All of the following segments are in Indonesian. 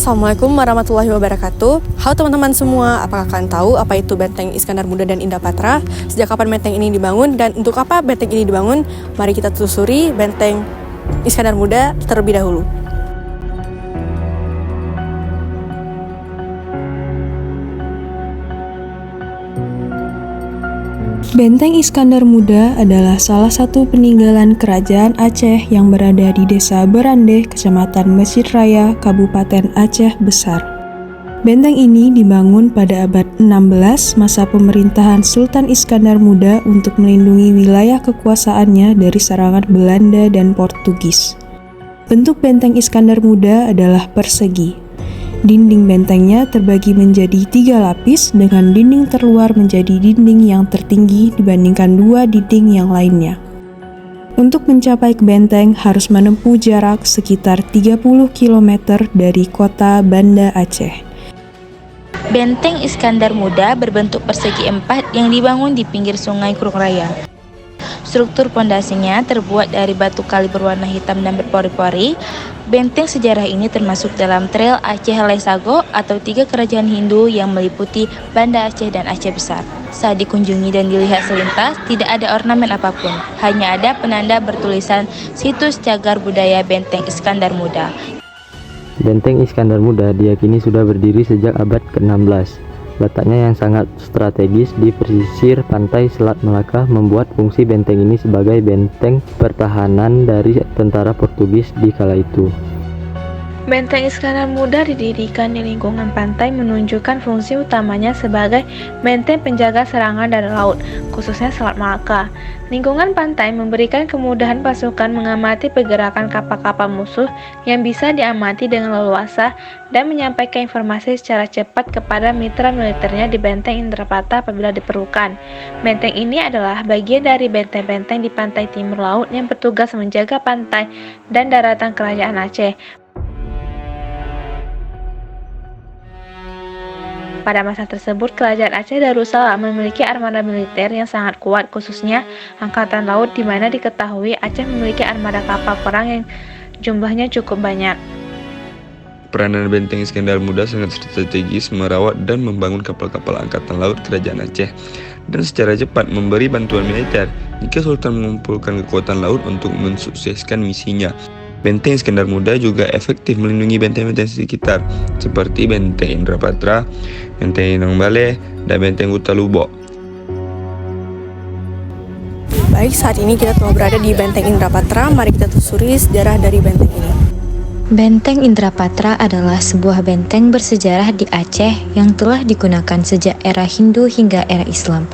Assalamualaikum warahmatullahi wabarakatuh. Halo teman-teman semua, apakah kalian tahu apa itu Benteng Iskandar Muda dan Indapatra? Sejak kapan benteng ini dibangun dan untuk apa benteng ini dibangun? Mari kita telusuri Benteng Iskandar Muda terlebih dahulu. Benteng Iskandar Muda adalah salah satu peninggalan kerajaan Aceh yang berada di Desa Berandeh, Kecamatan Mesir Raya, Kabupaten Aceh Besar. Benteng ini dibangun pada abad 16 masa pemerintahan Sultan Iskandar Muda untuk melindungi wilayah kekuasaannya dari serangan Belanda dan Portugis. Bentuk benteng Iskandar Muda adalah persegi. Dinding bentengnya terbagi menjadi 3 lapis dengan dinding terluar menjadi dinding yang tertinggi dibandingkan 2 dinding yang lainnya. Untuk mencapai ke benteng harus menempuh jarak sekitar 30 km dari kota Banda Aceh. Benteng Iskandar Muda berbentuk persegi 4 yang dibangun di pinggir sungai Krung Raya. Struktur pondasinya terbuat dari batu kali berwarna hitam dan berpori-pori. Benteng sejarah ini termasuk dalam Trail Aceh Lesago atau 3 kerajaan Hindu yang meliputi Banda Aceh dan Aceh Besar. Saat dikunjungi dan dilihat selintas, tidak ada ornamen apapun. Hanya ada penanda bertulisan Situs Cagar Budaya Benteng Iskandar Muda. Benteng Iskandar Muda diyakini sudah berdiri sejak abad ke-16. Letaknya yang sangat strategis di pesisir pantai Selat Melaka membuat fungsi benteng ini sebagai benteng pertahanan dari tentara Portugis di kala itu. Benteng Iskandar Muda didirikan di lingkungan pantai menunjukkan fungsi utamanya sebagai benteng penjaga serangan dari laut, khususnya Selat Malaka. Lingkungan pantai memberikan kemudahan pasukan mengamati pergerakan kapal-kapal musuh yang bisa diamati dengan leluasa dan menyampaikan informasi secara cepat kepada mitra militernya di Benteng Indapatra apabila diperlukan. Benteng ini adalah bagian dari benteng-benteng di pantai timur laut yang bertugas menjaga pantai dan daratan kerajaan Aceh. Pada masa tersebut, Kerajaan Aceh Darussalam memiliki armada militer yang sangat kuat, khususnya Angkatan Laut, di mana diketahui Aceh memiliki armada kapal perang yang jumlahnya cukup banyak. Peranan Benteng Iskandar Muda sangat strategis merawat dan membangun kapal-kapal Angkatan Laut Kerajaan Aceh dan secara cepat memberi bantuan militer jika Sultan mengumpulkan kekuatan laut untuk mensukseskan misinya. Benteng Iskandar Muda juga efektif melindungi benteng-benteng sekitar seperti Benteng Indapatra, Benteng Inang Baleh, dan Benteng Huta-Lubok. Baik, saat ini kita telah berada di Benteng Indapatra. Mari kita telusuri sejarah dari benteng ini. Benteng Indapatra adalah sebuah benteng bersejarah di Aceh yang telah digunakan sejak era Hindu hingga era Islam.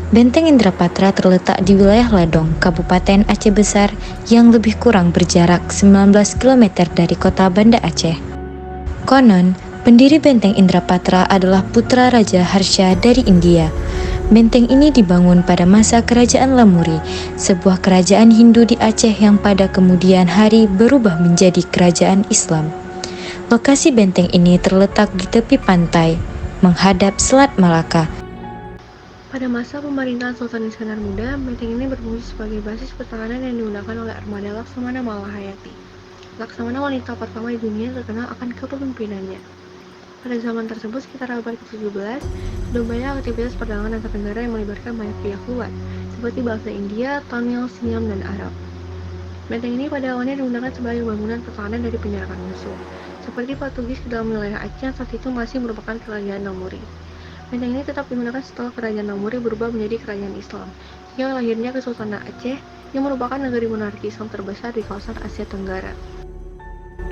Benteng Indapatra terletak di wilayah Ladong, Kabupaten Aceh Besar yang lebih kurang berjarak 19 km dari kota Banda Aceh. Konon, pendiri Benteng Indapatra adalah putra Raja Harsha dari India. Benteng ini dibangun pada masa Kerajaan Lamuri, sebuah kerajaan Hindu di Aceh yang pada kemudian hari berubah menjadi kerajaan Islam. Lokasi benteng ini terletak di tepi pantai, menghadap Selat Malaka. Pada masa pemerintahan Sultan Iskandar Muda, benteng ini berfungsi sebagai basis pertahanan yang digunakan oleh armada Laksamana Malahayati. Laksamana wanita pertama di dunia terkenal akan kepemimpinannya. Pada zaman tersebut, sekitar abad ke-17, belum banyak aktivitas perdagangan antar negara yang melibatkan banyak pihak luar, seperti bangsa India, Tamil, Siam, dan Arab. Benteng ini pada awalnya digunakan sebagai bangunan pertahanan dari penyerangan musuh, seperti Portugis ke dalam wilayah Aceh yang saat itu masih merupakan kerajaan Lamuri. Benteng ini tetap digunakan setelah kerajaan Lamuri berubah menjadi kerajaan Islam, hingga lahirnya Kesultanan Aceh yang merupakan negeri monarki Islam terbesar di kawasan Asia Tenggara.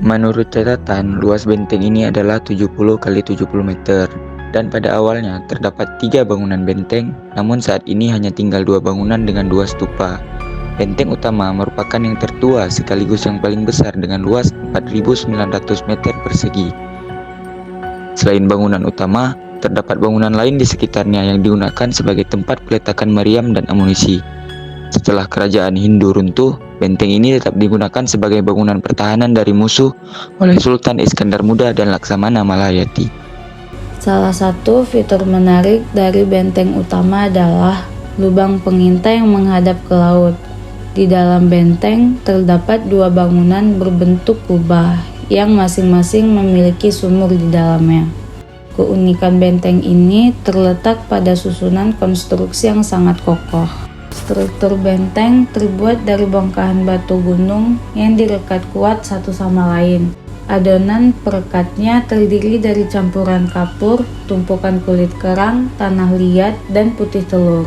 Menurut catatan, luas benteng ini adalah 70 x 70 meter dan pada awalnya terdapat 3 bangunan benteng, namun saat ini hanya tinggal 2 bangunan dengan 2 stupa. Benteng utama merupakan yang tertua sekaligus yang paling besar dengan luas 4.900 meter persegi. Selain bangunan utama, terdapat bangunan lain di sekitarnya yang digunakan sebagai tempat peletakan meriam dan amunisi. Setelah kerajaan Hindu runtuh, benteng ini tetap digunakan sebagai bangunan pertahanan dari musuh oleh Sultan Iskandar Muda dan Laksamana Malahayati. Salah satu fitur menarik dari benteng utama adalah lubang pengintai yang menghadap ke laut. Di dalam benteng terdapat 2 bangunan berbentuk kubah yang masing-masing memiliki sumur di dalamnya. Keunikan benteng ini terletak pada susunan konstruksi yang sangat kokoh. Struktur benteng terbuat dari bongkahan batu gunung yang direkat kuat satu sama lain. Adonan perekatnya terdiri dari campuran kapur, tumpukan kulit kerang, tanah liat, dan putih telur.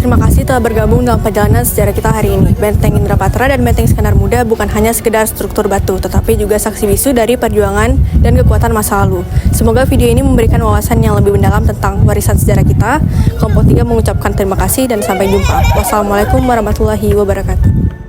Terima kasih telah bergabung dalam perjalanan sejarah kita hari ini. Benteng Indrapatra dan Benteng Iskandar Muda bukan hanya sekedar struktur batu, tetapi juga saksi bisu dari perjuangan dan kekuatan masa lalu. Semoga video ini memberikan wawasan yang lebih mendalam tentang warisan sejarah kita. Kelompok 3 mengucapkan terima kasih dan sampai jumpa. Wassalamualaikum warahmatullahi wabarakatuh.